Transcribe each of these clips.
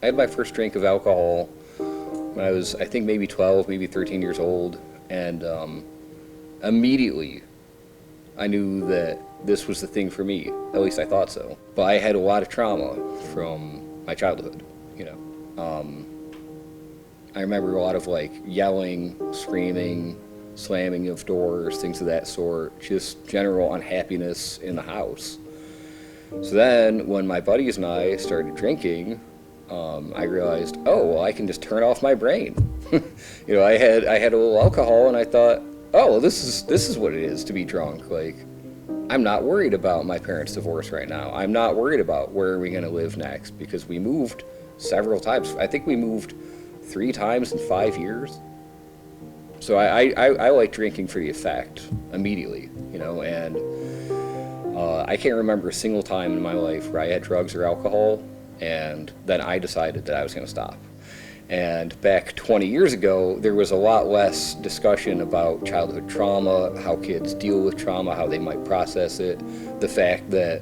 I had my first drink of alcohol when I was, I think, maybe 12, maybe 13 years old, and immediately I knew that this was the thing for me. At least I thought so. But I had a lot of trauma from my childhood, you know. I remember a lot of like yelling, screaming, slamming of doors, things of that sort, just general unhappiness in the house. So then when my buddies and I started drinking, I realized, oh, well, I can just turn off my brain. You know, I had a little alcohol and I thought, oh, well, this is what it is to be drunk. Like, I'm not worried about my parents' divorce right now. I'm not worried about where are we going to live next, because we moved several times. I think we moved 3 times in 5 years. So I like drinking for the effect immediately, you know, and I can't remember a single time in my life where I had drugs or alcohol and then I decided that I was going to stop. And back 20 years ago, there was a lot less discussion about childhood trauma, how kids deal with trauma, how they might process it, the fact that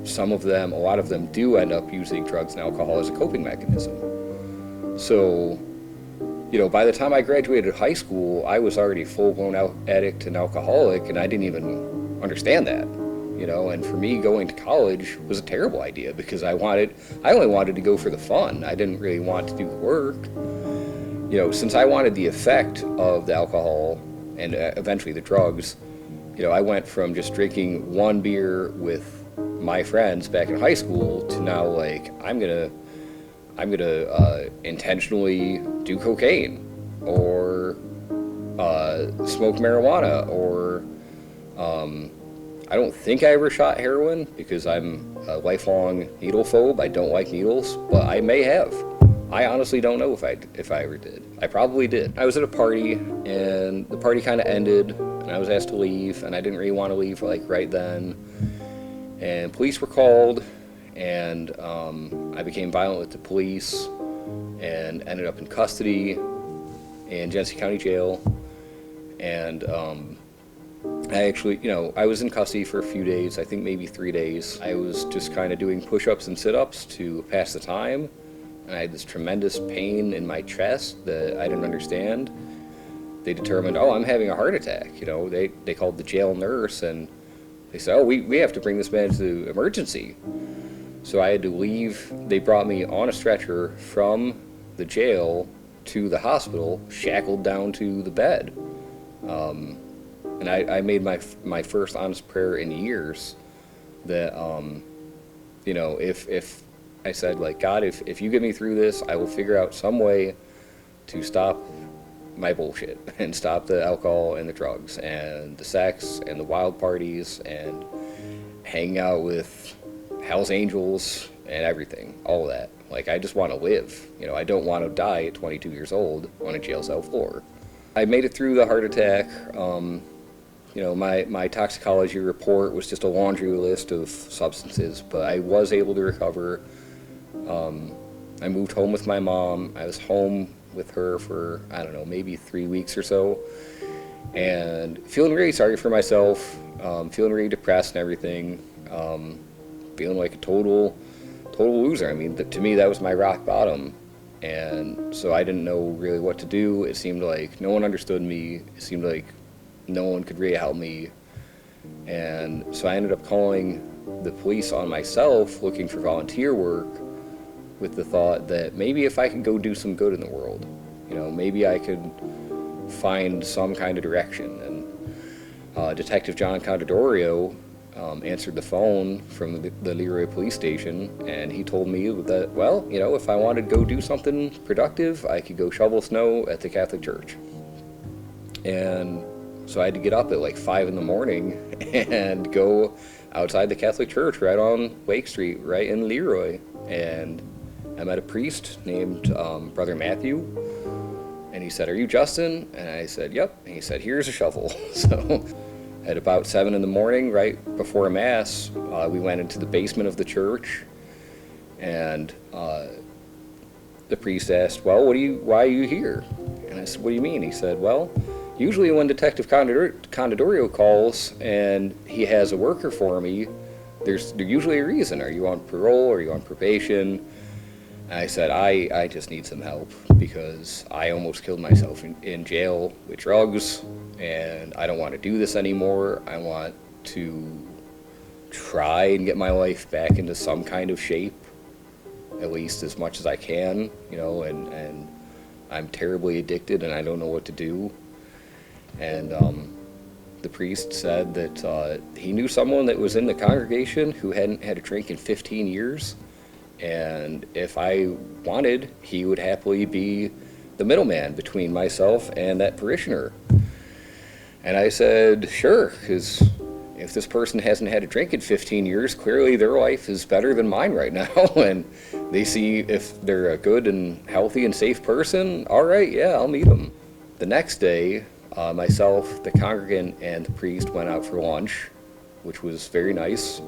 some of them, a lot of them do end up using drugs and alcohol as a coping mechanism. So, you know, by the time I graduated high school, I was already full-blown addict and alcoholic, and I didn't even understand that, you know. And for me, going to college was a terrible idea because I only wanted to go for the fun. I didn't really want to do the work. You know, since I wanted the effect of the alcohol and eventually the drugs, you know, I went from just drinking 1 beer with my friends back in high school to now, like, I'm gonna intentionally do cocaine or smoke marijuana, or I don't think I ever shot heroin because I'm a lifelong needle phobe. I don't like needles, but I may have. I honestly don't know if I ever did. I probably did. I was at a party and the party kind of ended and I was asked to leave, and I didn't really want to leave like right then. And police were called, and I became violent with the police and ended up in custody in Genesee County Jail. And I actually, you know, I was in custody for a few days, I think maybe 3 days. I was just kind of doing push-ups and sit-ups to pass the time, and I had this tremendous pain in my chest that I didn't understand. They determined, oh, I'm having a heart attack. You know, they called the jail nurse, and they said, oh, we have to bring this man to emergency. So I had to leave. They brought me on a stretcher from the jail to the hospital, shackled down to the bed. And I made my first honest prayer in years that, you know, if I said, like, God, if you get me through this, I will figure out some way to stop my bullshit and stop the alcohol and the drugs and the sex and the wild parties and hanging out with Hell's Angels and everything, all of that. Like, I just want to live. You know, I don't want to die at 22 years old on a jail cell floor. I made it through the heart attack. You know, my toxicology report was just a laundry list of substances, but I was able to recover. I moved home with my mom. I was home with her for, I don't know, maybe 3 weeks or so, and feeling really sorry for myself, feeling really depressed and everything, feeling like a total loser. I mean, to me, that was my rock bottom, and so I didn't know really what to do. It seemed like no one understood me. It seemed like no one could really help me, and so I ended up calling the police on myself, looking for volunteer work, with the thought that maybe if I could go do some good in the world, you know, maybe I could find some kind of direction. And Detective John Condodorio answered the phone from the Leroy police station, and he told me that, well, you know, if I wanted to go do something productive, I could go shovel snow at the Catholic Church. And so I had to get up at like 5 in the morning and go outside the Catholic Church right on Lake Street, right in Leroy. And I met a priest named Brother Matthew, and he said, "Are you Justin?" And I said, "Yep." And he said, "Here's a shovel." So at about 7 in the morning, right before Mass, we went into the basement of the church, and the priest asked, "Well, why are you here?" And I said, "What do you mean?" He said, "Well, usually when Detective Condodorio calls and he has a worker for me, there's usually a reason. Are you on parole? Are you on probation?" And I said, I just need some help because I almost killed myself in jail with drugs, and I don't want to do this anymore. I want to try and get my life back into some kind of shape, at least as much as I can, and I'm terribly addicted and I don't know what to do. And the priest said that he knew someone that was in the congregation who hadn't had a drink in 15 years. And if I wanted, he would happily be the middleman between myself and that parishioner. And I said, sure, because if this person hasn't had a drink in 15 years, clearly their life is better than mine right now. And they see if they're a good and healthy and safe person, all right, yeah, I'll meet them. The next day, myself, the congregant, and the priest went out for lunch, which was very nice.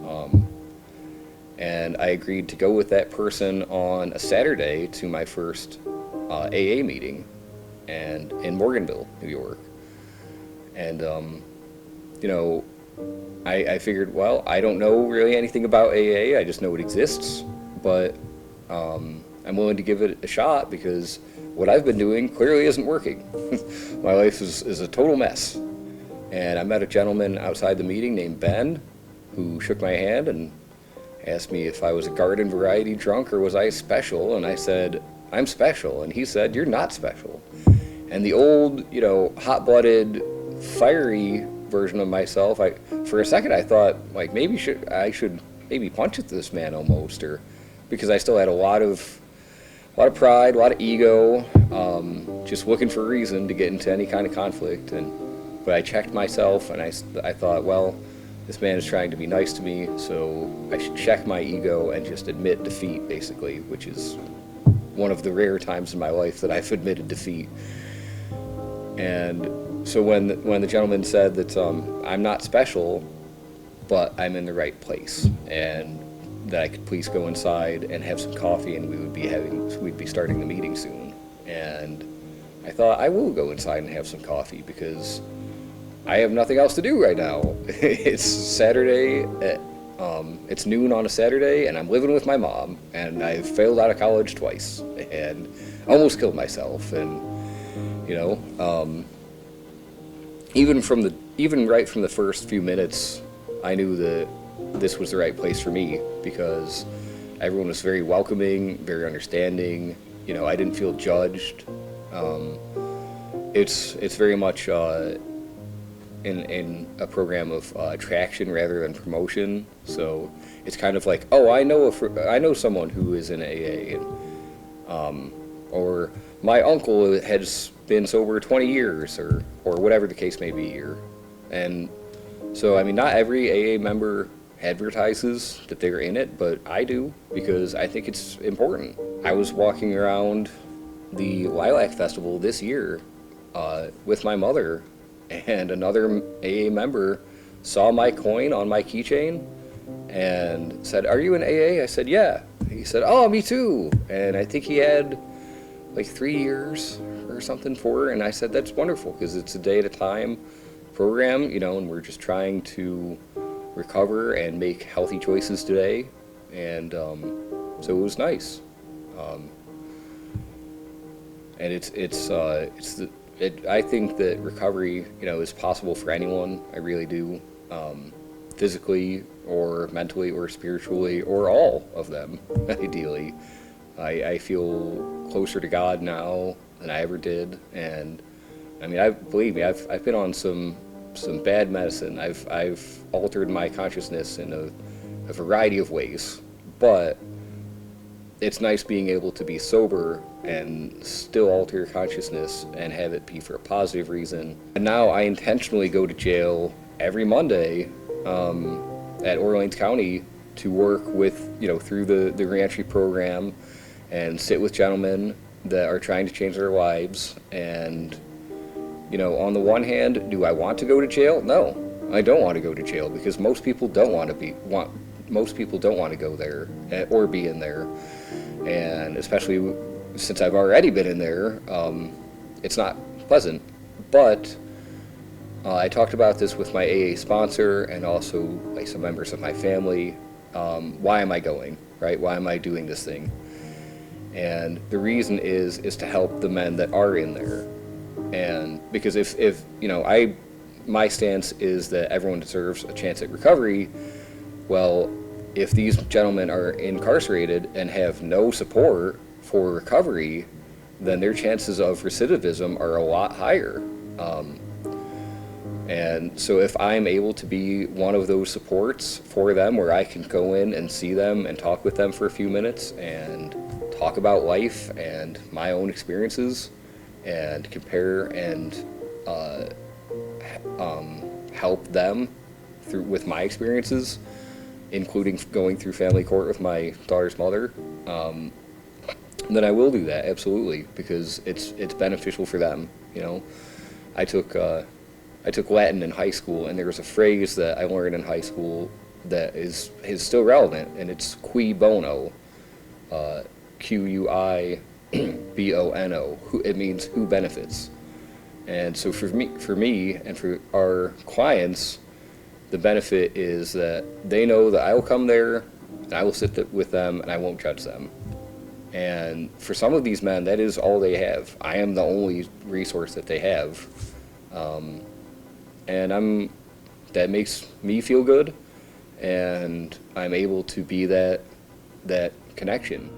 And I agreed to go with that person on a Saturday to my first AA meeting and in Morganville, New York. And, I figured, well, I don't know really anything about AA. I just know it exists. But I'm willing to give it a shot because what I've been doing clearly isn't working. My life is a total mess. And I met a gentleman outside the meeting named Ben who shook my hand and asked me if I was a garden variety drunk or was I special, and I said, I'm special, and he said, you're not special. And the old, hot-blooded, fiery version of myself, for a second I thought, like, I should maybe punch at this man almost, or because I still had a lot of pride, a lot of ego, just looking for a reason to get into any kind of conflict. But I checked myself, and I thought, well, this man is trying to be nice to me, so I should check my ego and just admit defeat, basically, which is one of the rare times in my life that I've admitted defeat. And so when the gentleman said that I'm not special, but I'm in the right place, and that I could please go inside and have some coffee, and we'd be starting the meeting soon. And I thought, I will go inside and have some coffee because I have nothing else to do right now. It's Saturday, it's noon on a Saturday, and I'm living with my mom, and I've failed out of college twice, and almost killed myself, and, even right from the first few minutes, I knew that this was the right place for me, because everyone was very welcoming, very understanding, I didn't feel judged. It's very much, in a program of attraction rather than promotion. So it's kind of like, oh, I know someone who is in AA, and, or my uncle has been sober 20 years, or whatever the case may be. And so, not every AA member advertises that they're in it, but I do because I think it's important. I was walking around the Lilac Festival this year with my mother, and another AA member saw my coin on my keychain and said, "Are you in AA?" I said, "Yeah." He said, "Oh, me too." And I think he had like 3 years or something for her. And I said, "That's wonderful because it's a day at a time program, and we're just trying to recover and make healthy choices today." And so it was nice. And I think that recovery, is possible for anyone. I really do, physically or mentally or spiritually or all of them, ideally. I feel closer to God now than I ever did, and believe me, I've been on some bad medicine. I've altered my consciousness in a variety of ways, but it's nice being able to be sober and still alter your consciousness and have it be for a positive reason. And now I intentionally go to jail every Monday at Orleans County to work with, through the reentry program and sit with gentlemen that are trying to change their lives. And, on the one hand, do I want to go to jail? No, I don't want to go to jail because most people don't want to go there or be in there. And especially since I've already been in there, it's not pleasant. But I talked about this with my AA sponsor and also like some members of my family. Why am I going, right? Why am I doing this thing? And the reason is to help the men that are in there. And because if my stance is that everyone deserves a chance at recovery. Well, if these gentlemen are incarcerated and have no support for recovery, then their chances of recidivism are a lot higher. And so if I'm able to be one of those supports for them, where I can go in and see them and talk with them for a few minutes and talk about life and my own experiences and compare and help them through with my experiences, including going through family court with my daughter's mother, then I will do that, absolutely, because it's beneficial for them. I took Latin in high school, and there was a phrase that I learned in high school that is still relevant, and it's cui bono, Q-U-I-B-O-N-O. It means who benefits. And so for me and for our clients, the benefit is that they know that I will come there and I will sit with them and I won't judge them. And for some of these men, that is all they have. I am the only resource that they have. And that makes me feel good, and I'm able to be that connection.